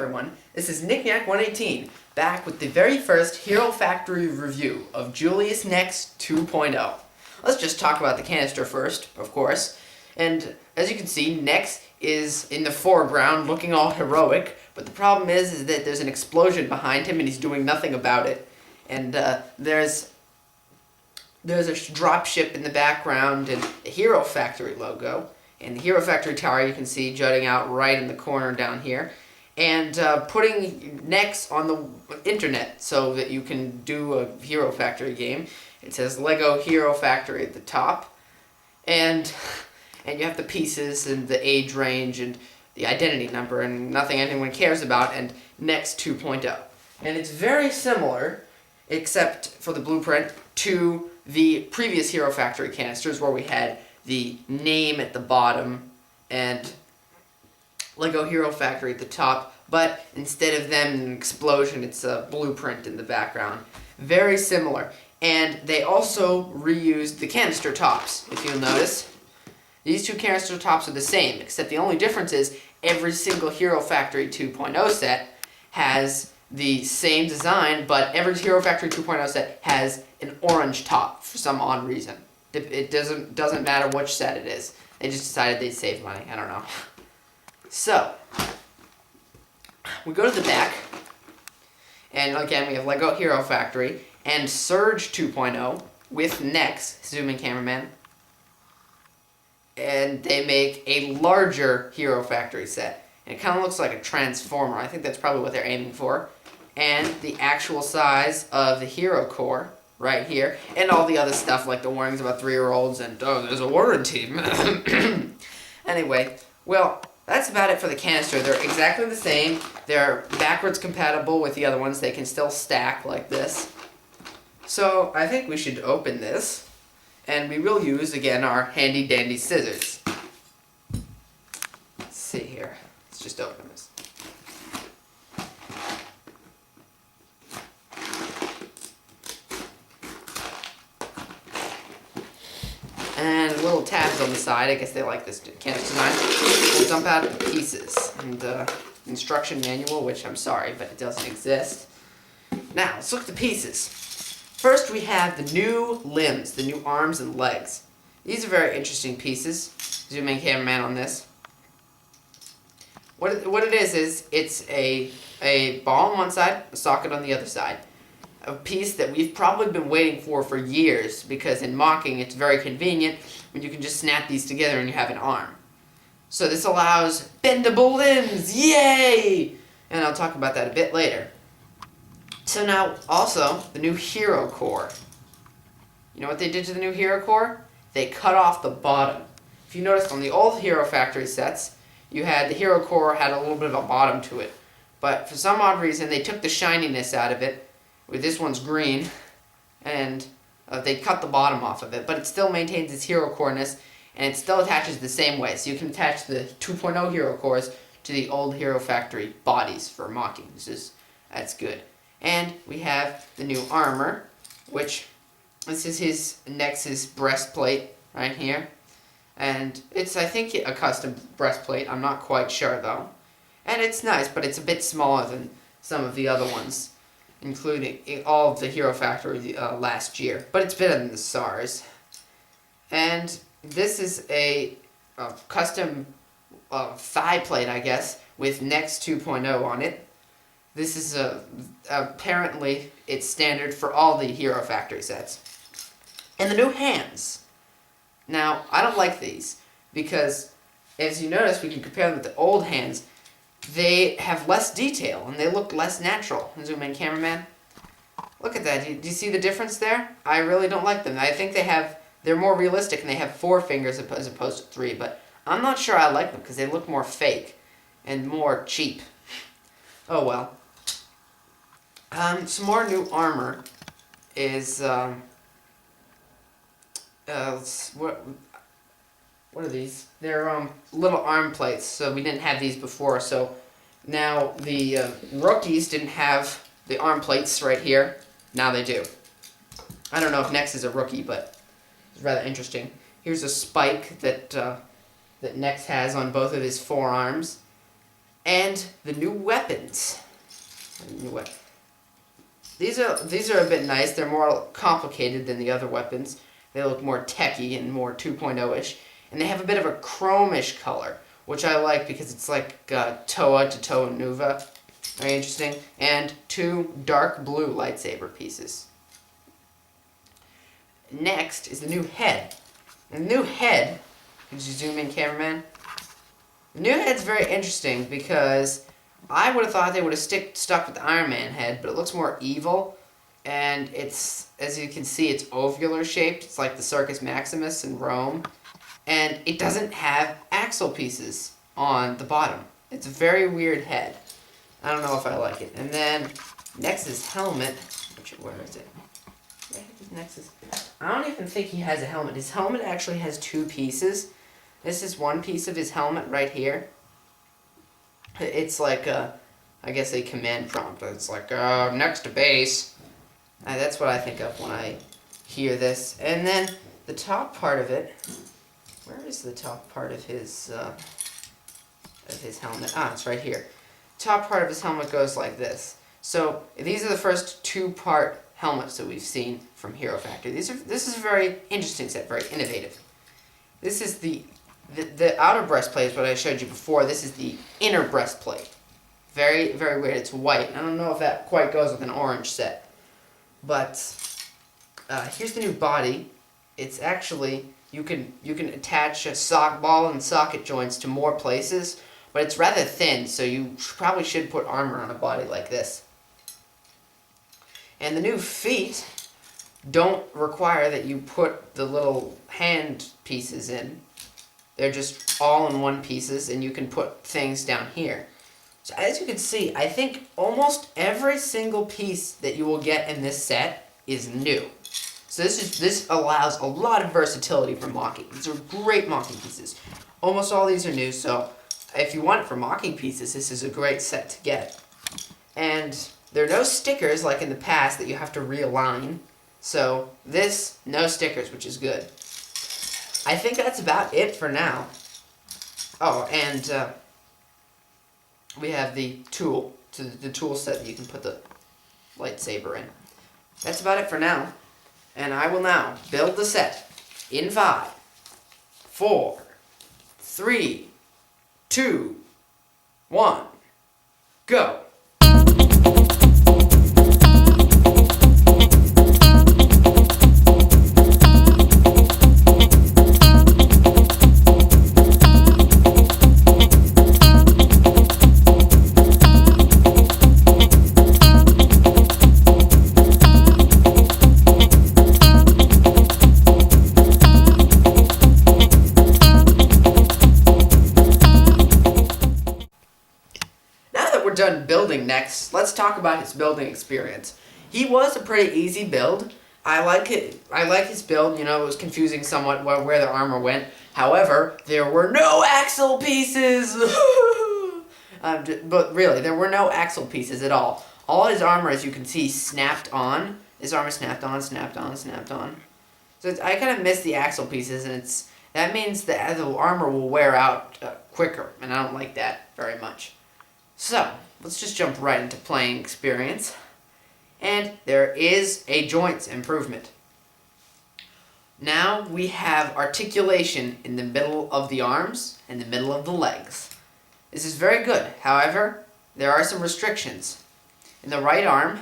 everyone, this is Knick-Knack118, back with the very first Hero Factory review of Julius Nex 2.0. Let's just talk about the canister first, of course. And as you can see, Nex is in the foreground looking all heroic, but the problem is that there's an explosion behind him and he's doing nothing about it. And there's a drop ship in the background and a Hero Factory logo. And the Hero Factory tower you can see jutting out right in the corner down here. And putting Nex on the internet so that you can do a Hero Factory game. It says Lego Hero Factory at the top. And you have the pieces and the age range and the identity number and nothing anyone cares about and Nex 2.0. And it's very similar, except for the blueprint, to the previous Hero Factory canisters where we had the name at the bottom and Lego Hero Factory at the top, but instead of them an explosion, it's a blueprint in the background. Very similar. And they also reused the canister tops, if you'll notice. These two canister tops are the same, except the only difference is every single Hero Factory 2.0 set has the same design, but every Hero Factory 2.0 set has an orange top for some odd reason. It doesn't matter which set it is. They just decided they'd save money. I don't know. So, we go to the back, and again we have Lego Hero Factory and Surge 2.0 with Nex, zoom in cameraman, and they make a larger Hero Factory set. And it kind of looks like a transformer. I think that's probably what they're aiming for. And the actual size of the Hero Core right here, and all the other stuff like the warnings about 3-year-olds and, oh, there's a warranty. Anyway, well, that's about it for the canister. They're exactly the same. They're backwards compatible with the other ones. They can still stack like this. So I think we should open this, and we will use, again, our handy dandy scissors. Let's see here. Let's just open this. And little tabs on the side. I guess they like this canister design. We'll dump out the pieces and instruction manual, which I'm sorry, but it doesn't exist. Now, let's look at the pieces. First, we have the new limbs, the new arms and legs. These are very interesting pieces. Zoom in cameraman on this. What it is it's a ball on one side, a socket on the other side. A piece that we've probably been waiting for years, because in mocking it's very convenient when you can just snap these together and you have an arm. So this allows bendable limbs, yay! And I'll talk about that a bit later. So now, also, the new Hero Core. You know what they did to the new Hero Core? They cut off the bottom. If you noticed on the old Hero Factory sets, you had the Hero Core had a little bit of a bottom to it. But for some odd reason, they took the shininess out of it. With this one's green, and they cut the bottom off of it, but it still maintains its Hero Core-ness, and it still attaches the same way. So you can attach the 2.0 Hero Cores to the old Hero Factory bodies for mocking. That's good. And we have the new armor, which this is his Nex's breastplate right here. And it's, I think, a custom breastplate. I'm not quite sure, though. And it's nice, but it's a bit smaller than some of the other ones, including all of the Hero Factory last year. But it's better than the SARS. And this is a custom thigh plate, I guess, with Nex 2.0 on it. This is apparently it's standard for all the Hero Factory sets. And the new hands. Now, I don't like these because, as you notice, we can compare them with the old hands. They have less detail and they look less natural. Zoom in, cameraman. Look at that. Do you see the difference there? I really don't like them. I think they're more realistic and they have 4 fingers as opposed to 3, but I'm not sure I like them because they look more fake and more cheap. Oh well. Some more new armor is what are these? They're little arm plates, so we didn't have these before, so now the rookies didn't have the arm plates right here. Now they do. I don't know if Nex is a rookie, but it's rather interesting. Here's a spike that Nex has on both of his forearms. And the new weapons. These are a bit nice. They're more complicated than the other weapons. They look more techy and more 2.0-ish. And they have a bit of a chromish color, which I like because it's like Toa to Toa Nuva. Very interesting. And 2 dark blue lightsaber pieces. Next is the new head. The new head, could you zoom in, cameraman? The new head's very interesting because I would have thought they would have stuck with the Iron Man head, but it looks more evil. And it's, as you can see, it's ovular shaped. It's like the Circus Maximus in Rome. And it doesn't have axle pieces on the bottom. It's a very weird head. I don't know if I like it. And then next is helmet. Where is it? Next is, I don't even think he has a helmet. His helmet actually has 2 pieces. This is one piece of his helmet right here. It's like I guess a command prompt. It's like next to base. That's what I think of when I hear this. And then the top part of it. Where is the top part of his helmet? Ah, it's right here. Top part of his helmet goes like this. So these are the first 2-part helmets that we've seen from Hero Factory. This is a very interesting set, very innovative. This is the outer breastplate is what I showed you before. This is the inner breastplate. Very, very weird. It's white. I don't know if that quite goes with an orange set. But here's the new body. It's actually, you can attach a sock ball and socket joints to more places, but it's rather thin, so you probably should put armor on a body like this. And the new feet don't require that you put the little hand pieces in. They're just all-in-one pieces, and you can put things down here. So as you can see, I think almost every single piece that you will get in this set is new. So this allows a lot of versatility for mocking. These are great mocking pieces. Almost all these are new, so if you want it for mocking pieces, this is a great set to get. And there are no stickers like in the past that you have to realign. So this, no stickers, which is good. I think that's about it for now. Oh, and we have the tool set that you can put the lightsaber in. That's about it for now. And I will now build the set in 5, 4, 3, 2, 1, go. Done building Nex, let's talk about his building experience. He was a pretty easy build. I like it. I like his build. You know, it was confusing somewhat where the armor went. However, there were no axle pieces. But really, there were no axle pieces at all. All his armor, as you can see, snapped on. His armor snapped on, snapped on, snapped on. So I kind of miss the axle pieces, and that means that the armor will wear out quicker, and I don't like that very much. So, let's just jump right into playing experience. And there is a joints improvement. Now we have articulation in the middle of the arms and the middle of the legs. This is very good. However, there are some restrictions. In the right arm,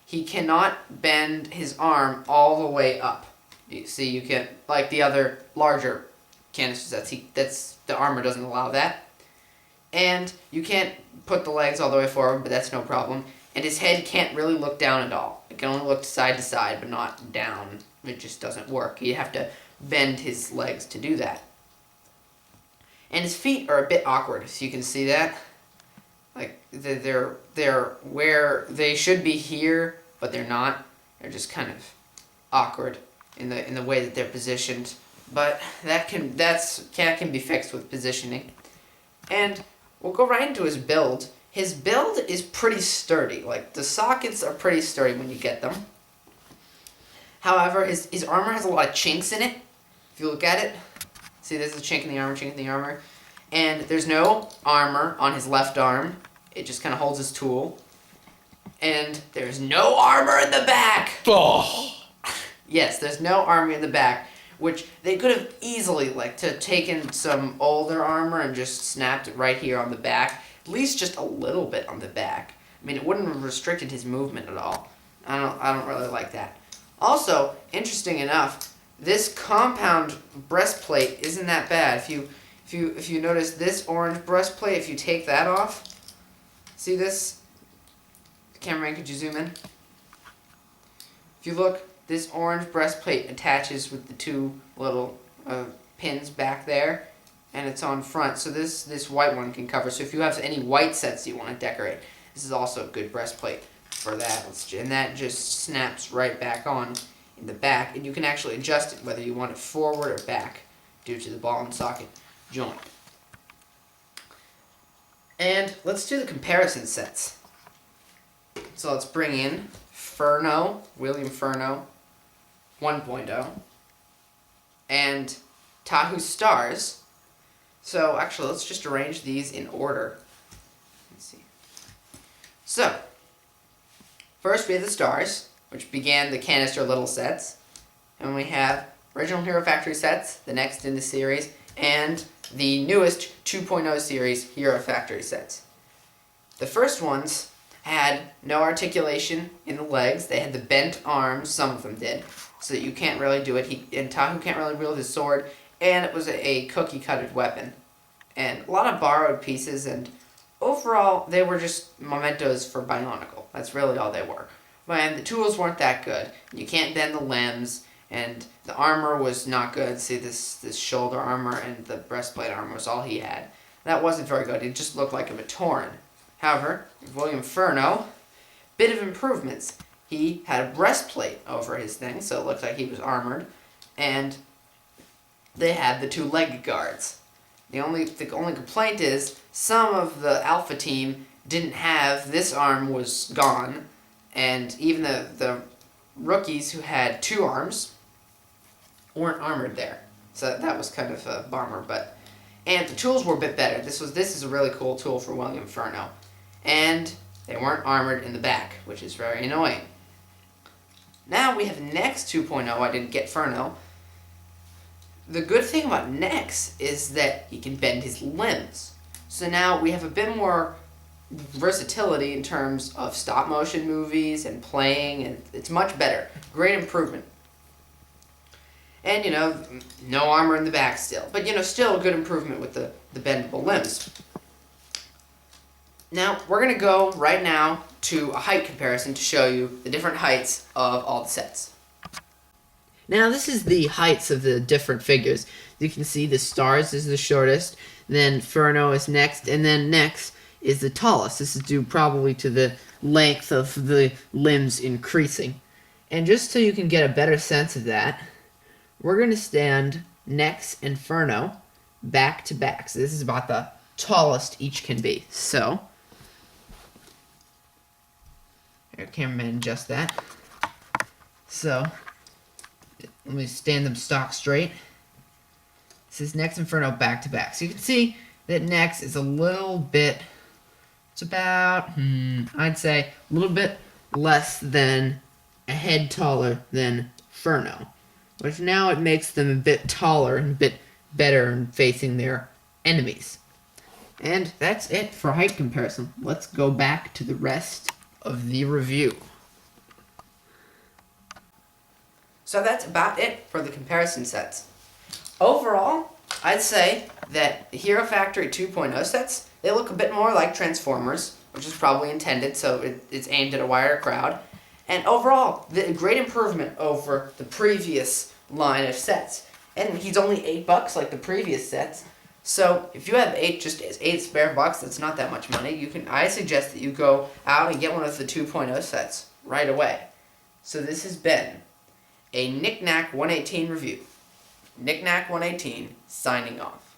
he cannot bend his arm all the way up. You see, you can, like the other larger canisters, the armor doesn't allow that. And you can't put the legs all the way forward, but that's no problem. And his head can't really look down at all. It can only look side to side, but not down. It just doesn't work. You have to bend his legs to do that. And his feet are a bit awkward, so you can see that. Like, they're where they should be here, but they're not. They're just kind of awkward in the way that they're positioned. But that can be fixed with positioning. And we'll go right into his build. His build is pretty sturdy. Like, the sockets are pretty sturdy when you get them. However, his armor has a lot of chinks in it. If you look at it, see there's a chink in the armor, chink in the armor. And there's no armor on his left arm. It just kind of holds his tool. And there's no armor in the back. Oh. Yes, there's no armor in the back, which they could have easily taken some older armor and just snapped it right here on the back. At least just a little bit on the back. I mean, it wouldn't have restricted his movement at all. I don't really like that. Also, interesting enough, this compound breastplate isn't that bad. If you notice this orange breastplate, if you take that off, see this? Cameraman, could you zoom in? If you look, this orange breastplate attaches with the two little pins back there, and it's on front. So this white one can cover. So if you have any white sets you want to decorate, this is also a good breastplate for that. And that just snaps right back on in the back, and you can actually adjust it whether you want it forward or back due to the ball and socket joint. And let's do the comparison sets. So let's bring in William Furno 1.0, and Tahu Stars. So actually, let's just arrange these in order. Let's see. So, first we have the Stars, which began the Canister Little sets. And we have Original Hero Factory sets, the next in the series, and the newest 2.0 series Hero Factory sets. The first ones had no articulation in the legs. They had the bent arms, some of them did, so that you can't really do it. And Tahu can't really wield his sword, and it was a cookie-cutted weapon. And a lot of borrowed pieces, and overall, they were just mementos for Bionicle. That's really all they were. And the tools weren't that good. You can't bend the limbs, and the armor was not good. See, this shoulder armor and the breastplate armor was all he had. That wasn't very good. It just looked like a Matoran. However, William Furno, bit of improvements. He had a breastplate over his thing, so it looked like he was armored, and they had the two leg guards. The only complaint is some of the Alpha team didn't have, this arm was gone, and even the rookies who had two arms weren't armored there. So that was kind of a bummer, and the tools were a bit better. This is a really cool tool for William Furno. And they weren't armored in the back, which is very annoying. Now we have Nex 2.0. I didn't get Furno. The good thing about Nex is that he can bend his limbs. So now we have a bit more versatility in terms of stop motion movies and playing, and it's much better. Great improvement. And, no armor in the back still. But, still a good improvement with the bendable limbs. Now, we're going to go right now to a height comparison to show you the different heights of all the sets. Now, this is the heights of the different figures. You can see the Stars is the shortest, then Furno is next, and then Nex is the tallest. This is due probably to the length of the limbs increasing. And just so you can get a better sense of that, we're going to stand Nex and Furno back to back. So this is about the tallest each can be. So, here, cameraman, adjust that. So, let me stand them stock straight. This is Nex and Furno back to back. So you can see that Nex is a little bit, it's about, I'd say, a little bit less than a head taller than Furno. Which now it makes them a bit taller and a bit better in facing their enemies. And that's it for height comparison. Let's go back to the rest of the review. So that's about it for the comparison sets. Overall, I'd say that the Hero Factory 2.0 sets, they look a bit more like Transformers, which is probably intended, so it's aimed at a wider crowd. And overall, the great improvement over the previous line of sets. And he's only $8 like the previous sets. So if you have just 8 spare bucks, that's not that much money. I suggest that you go out and get one of the 2.0 sets right away. So this has been a Knick-Knack 118 review. Knick-Knack 118 signing off.